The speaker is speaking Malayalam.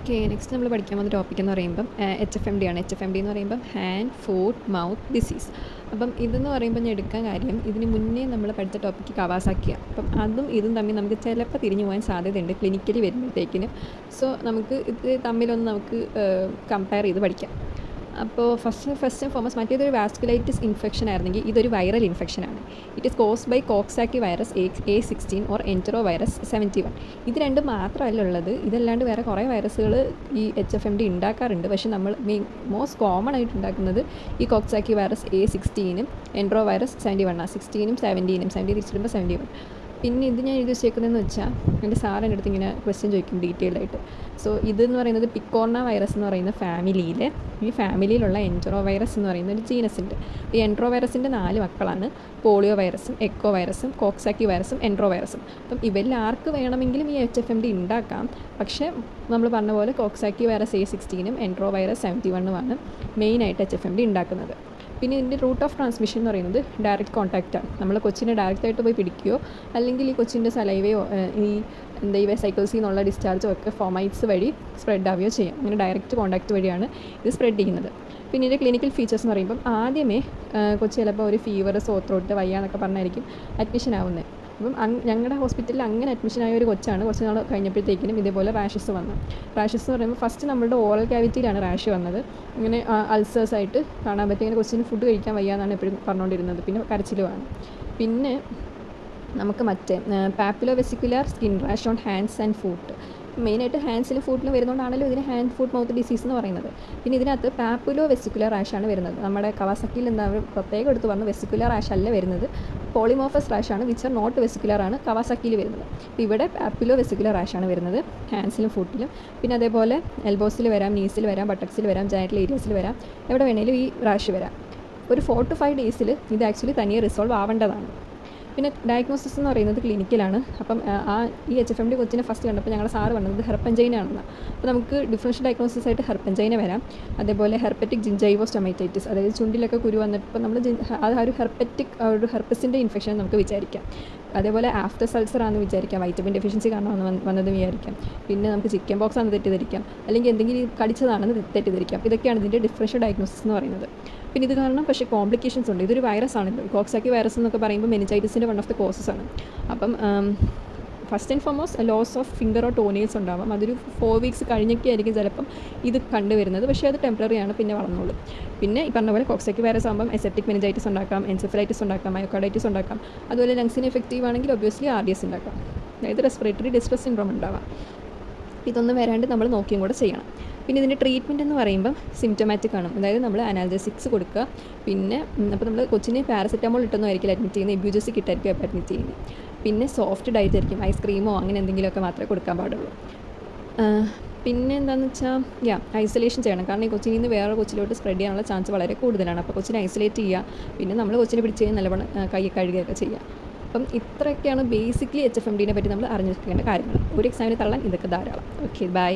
ഓക്കെ, നെക്സ്റ്റ് നമ്മൾ പഠിക്കാൻ പോകുന്ന ടോപ്പിക് എന്ന് പറയുമ്പം HFMD ആണ്. HFMD എന്ന് പറയുമ്പം ഹാൻഡ് ഫുട്ട് മൗത്ത് ഡിസീസ്. അപ്പം ഇതെന്ന് പറയുമ്പോൾ ഞാൻ എടുക്കാൻ കാര്യം, ഇതിന് മുന്നേ നമ്മൾ പഠിച്ച ടോപ്പിക്ക് കവാസാക്കിയാണ്. അപ്പം അതും ഇതും തമ്മിൽ നമുക്ക് ചിലപ്പോൾ തിരിഞ്ഞു പോകാൻ സാധ്യതയുണ്ട് ക്ലിനിക്കലി വരുമ്പോഴത്തേക്കിന്. സോ നമുക്ക് ഇത് തമ്മിലൊന്ന് നമുക്ക് കമ്പയർ ചെയ്ത് പഠിക്കാം. അപ്പോൾ ഫസ്റ്റ് ആൻഡ് ഫോർമോസ്റ്റ് മറ്റേതൊരു വാസ്കുലൈറ്റിസ് ഇൻഫെക്ഷൻ ആയിരുന്നെങ്കിൽ ഇതൊരു വൈറൽ ഇൻഫെക്ഷനാണ്. It is caused by coxsackie virus A16 or enterovirus 71. ഇത് രണ്ടും മാത്രമല്ല ഉള്ളത്, ഇതല്ലാണ്ട് വേറെ കുറേ വൈറസുകൾ ഈ HFMD ഉണ്ടാക്കാറുണ്ട്. പക്ഷേ നമ്മൾ മോസ്റ്റ് കോമൺ ആയിട്ട് ഉണ്ടാക്കുന്നത് ഈ കോക്സാക്കി വൈറസ് A16 എൻറ്ററോ വൈറസ് 71 16 17 17 തിരിച്ചിടുമ്പോൾ 71. പിന്നെ ഇത് ഞാൻ എഴുതി വെച്ചേക്കുന്നതെന്ന് വെച്ചാൽ എൻ്റെ സാർ എൻ്റെ അടുത്ത് ഇങ്ങനെ ക്വസ്റ്റ്യൻ ചോദിക്കും ഡീറ്റെയിൽഡ് ആയിട്ട്. സോ ഇതെന്ന് പറയുന്നത് പിക്കോർണ വൈറസ് എന്ന് പറയുന്ന ഫാമിലിയിലെ ഈ ഫാമിലിയിലുള്ള എൻറ്ററോ വൈറസ് എന്ന് പറയുന്ന ഒരു ജീനസ് ഉണ്ട്. ഈ എൻട്രോ വൈറസിൻ്റെ 4 മക്കളാണ് പോളിയോ വൈറസും എക്കോ വൈറസും കോക്സാക്കി വൈറസും എൻട്രോ വൈറസും. അപ്പം ഇവരിൽ ആർക്ക് വേണമെങ്കിലും ഈ HFMD ഉണ്ടാക്കാം. പക്ഷേ നമ്മൾ പറഞ്ഞ പോലെ Coxsackie virus A16 entero virus 71 മെയിനായിട്ട് HFMD ഉണ്ടാക്കുന്നത്. പിന്നെ ഇതിൻ്റെ റൂട്ട് ഓഫ് ട്രാൻസ്മിഷൻ എന്ന് പറയുന്നത് ഡയറക്റ്റ് കോൺടാക്റ്റാണ്. നമ്മൾ കൊച്ചിനെ ഡയറക്റ്റായിട്ട് പോയി പിടിക്കുകയോ അല്ലെങ്കിൽ ഈ കൊച്ചിൻ്റെ സലൈവയോ ഈ ഈ വെസൈക്കിൾസിൽ നിന്നുള്ള ഡിസ്ചാർജോ ഒക്കെ ഫോമൈറ്റ്സ് വഴി സ്പ്രെഡ് ആവുകയോ ചെയ്യാം. അങ്ങനെ ഡയറക്റ്റ് കോൺടാക്റ്റ് വഴിയാണ് ഇത് സ്പ്രെഡ് ചെയ്യുന്നത്. പിന്നെ ഇതിൻ്റെ ക്ലിനിക്കൽ ഫീച്ചേഴ്സ് എന്ന് പറയുമ്പം ആദ്യമേ കൊച്ചി ചിലപ്പോൾ ഒരു ഫീവർ സോത്രോട്ട് വയ്യ എന്നൊക്കെ പറഞ്ഞായിരിക്കും അഡ്മിഷൻ ആവുന്നത്. അപ്പം ഞങ്ങളുടെ ഹോസ്പിറ്റലിൽ അങ്ങനെ അഡ്മിഷനായ ഒരു കൊച്ചാണ് കുറച്ച് നാൾ കഴിഞ്ഞപ്പോഴത്തേക്കിനും ഇതേപോലെ റാഷസ് വന്നു. റാഷസ് എന്ന് പറയുമ്പോൾ ഫസ്റ്റ് നമ്മളുടെ ഓറൽ ക്യാവിറ്റിയിലാണ് റാഷ് വന്നത്. ഇങ്ങനെ അൾസേഴ്സ് ആയിട്ട് കാണാൻ പറ്റും. ഇങ്ങനെ കൊച്ചിന് ഫുഡ് കഴിക്കാൻ വയ്യ എന്നാണ് എപ്പോഴും പറഞ്ഞുകൊണ്ടിരുന്നത്. പിന്നെ കരച്ചിലുമാണ്. പിന്നെ നമുക്ക് മറ്റേ papulo vesicular skin rash on hands and foot. മെയിനായിട്ട് ഹാൻഡ്സിലും ഫുട്ടിലും വരുന്നതുകൊണ്ടാണല്ലോ ഇതിന് ഹാൻഡ് ഫുട്ട് മൗത്ത് ഡിസീസ് എന്ന് പറയുന്നത്. പിന്നെ ഇതിനകത്ത് പാപ്പുലോ വെസിക്കുലർ റാഷാണ് വരുന്നത്. നമ്മുടെ കവാസാക്കിയിൽ എന്താ പ്രത്യേകം എടുത്ത് പറഞ്ഞ് വെസിക്കുലർ റാഷ് അല്ല വരുന്നത്, പോളിമോഫസ് റാഷാണ്, വിച്ച് ആർ നോട്ട് വെസിക്കുലർ ആണ് കവാസാക്കിയിൽ വരുന്നത്. അപ്പോൾ ഇവിടെ പാപ്പുലോ വെസിക്കുലർ റാഷാണ് വരുന്നത് ഹാൻഡ്സിലും ഫുട്ടിലും. പിന്നെ അതേപോലെ എൽബോസിൽ വരാം, നീസിൽ വരാം, ബട്ടക്സിൽ വരാം, ജനറ്റൽ ഏരിയസിൽ വരാം, എവിടെ വേണമെങ്കിലും ഈ റാഷ് വരാം. ഒരു 4 to 5 ഡേയ്സിൽ ഇത് ആക്ച്വലി തനിയെ റിസോൾവ് ആവേണ്ടതാണ്. പിന്നെ ഡയഗ്നോസിസ് എന്ന് പറയുന്നത് ക്ലിനിക്കലാണ്. അപ്പം ഈ HFMD കൊച്ചിനെ ഫസ്റ്റ് കണ്ടപ്പോൾ ഞങ്ങളുടെ സാറ് പറഞ്ഞത് ഹെർപ്പൻജൈന ആണെന്ന്. അപ്പോൾ നമുക്ക് ഡിഫറൻഷ്യൽ ഡയഗ്നോസിസ് ആയിട്ട് ഹെർപ്പൻജൈന വരാം. അതേപോലെ ഹെർപ്പറ്റിക് ജിഞ്ചൈവോ സ്റ്റൊമൈറ്റൈറ്റിസ്, അതായത് ചുണ്ടിലൊക്കെ കുരു വന്നിട്ട് നമ്മൾ അത് ഒരു ഹെർപ്പറ്റിക് ഒരു ഹെർപ്പസിൻ്റെ ഇൻഫെക്ഷൻ നമുക്ക് വിചാരിക്കാം. അതേപോലെ ആഫ്റ്റർ സൾസർ ആണെന്ന് വിചാരിക്കാം, വൈറ്റമിൻ ഡെഫിഷ്യൻസി കാരണം വന്നത് വിചാരിക്കാം. പിന്നെ നമുക്ക് ചിക്കൻ ബോക്സ് ആണെന്ന് തെറ്റിദ്ധരിക്കാം, അല്ലെങ്കിൽ എന്തെങ്കിലും കടിച്ചതാണെന്ന് തെറ്റിദ്ധരിക്കാം. ഇതൊക്കെയാണ് ഇതിൻ്റെ ഡിഫറൻഷ്യൽ ഡയഗ്നോസിസ് എന്ന് പറയുന്നത്. പിന്നെ ഇത് കാരണം പക്ഷേ കോംപ്ലിക്കേഷൻസ് ഉണ്ട്. ഇതൊരു വൈറസ് ആണല്ലോ, കോക്സാക്കി വൈറസ് എന്നൊക്കെ പറയുമ്പോൾ മെനിഞ്ചൈറ്റിസിൻ്റെ വൺ ഓഫ് ദ കോസസ് ആണ്. അപ്പം first and foremost loss of finger or toenails ഉണ്ടാവാം. അതൊരു 4 weeks കഴിഞ്ഞൊക്കെ ആയിരിക്കും ചിലപ്പം ഇത് കണ്ടുവരുന്നത്. പക്ഷേ അത് ടെമ്പററി ആണ്, പിന്നെ വളർന്നോളും. പിന്നെ ഈ പറഞ്ഞ പോലെ കോക്സാക്കി വൈറസ് ആകുമ്പം എസെപ്റ്റിക് മെനിഞ്ചൈറ്റിസ് ഉണ്ടാക്കാം, എൻസെഫലൈറ്റിസ് ഉണ്ടാക്കാം, മയോകാർഡൈറ്റിസ് ഉണ്ടാക്കാം. അതുപോലെ ലങ്സിന് എഫക്റ്റീവ് ആണെങ്കിൽ ഒബ്വിയസ്ലി RDS ഉണ്ടാക്കാം, അതായത് റെസ്പിറേറ്ററി ഡിസ്ട്രസ് സിൻഡ്രോം ഉണ്ടാവാം. ഇതൊന്നും വരാണ്ട് നമ്മൾ നോക്കിയും കൂടെ ചെയ്യണം. പിന്നെ ഇതിൻ്റെ ട്രീറ്റ്മെൻറ്റ് എന്ന് പറയുമ്പം സിംറ്റമാറ്റിക് ആണ്, അതായത് നമ്മൾ അനാൽജസിക്സ് കൊടുക്കുക. പിന്നെ അപ്പോൾ നമ്മൾ കൊച്ചിന് പാരസെറ്റമോൾ ഇട്ടൊന്നും ആയിരിക്കില്ല അഡ്മിറ്റ് ചെയ്യുന്നത്, ഇബ്യൂജസിക് ഇട്ടായിരിക്കും അപ്പോൾ അഡ്മിറ്റ് ചെയ്യുന്നത്. പിന്നെ സോഫ്റ്റ് ഡയറ്റ് ആയിരിക്കും, ഐസ്ക്രീമോ അങ്ങനെ എന്തെങ്കിലുമൊക്കെ മാത്രമേ കൊടുക്കാൻ പാടുള്ളൂ. പിന്നെ എന്താണെന്ന് വെച്ചാൽ ഐസൊലേഷൻ ചെയ്യണം. കാരണം ഈ കൊച്ചിൽ നിന്ന് വേറെ കൊച്ചിലോട്ട് സ്പ്രെഡ് ചെയ്യാനുള്ള ചാൻസ് വളരെ കൂടുതലാണ്. അപ്പോൾ കൊച്ചിനെ ഐസൊലേറ്റ് ചെയ്യുക. പിന്നെ നമ്മൾ കൊച്ചിനെ പിടിച്ച് കഴിഞ്ഞാൽ നല്ലവണ്ണം കൈ കഴുകുകയൊക്കെ ചെയ്യുക. അപ്പം ഇത്രയൊക്കെയാണ് ബേസിക്കലി HFMDനെ പറ്റി നമ്മൾ അറിഞ്ഞിരിക്കേണ്ട കാര്യങ്ങൾ. ഒരു എക്സാമിന് തള്ളാൻ ഇതൊക്കെ ധാരാളം. Okay, by.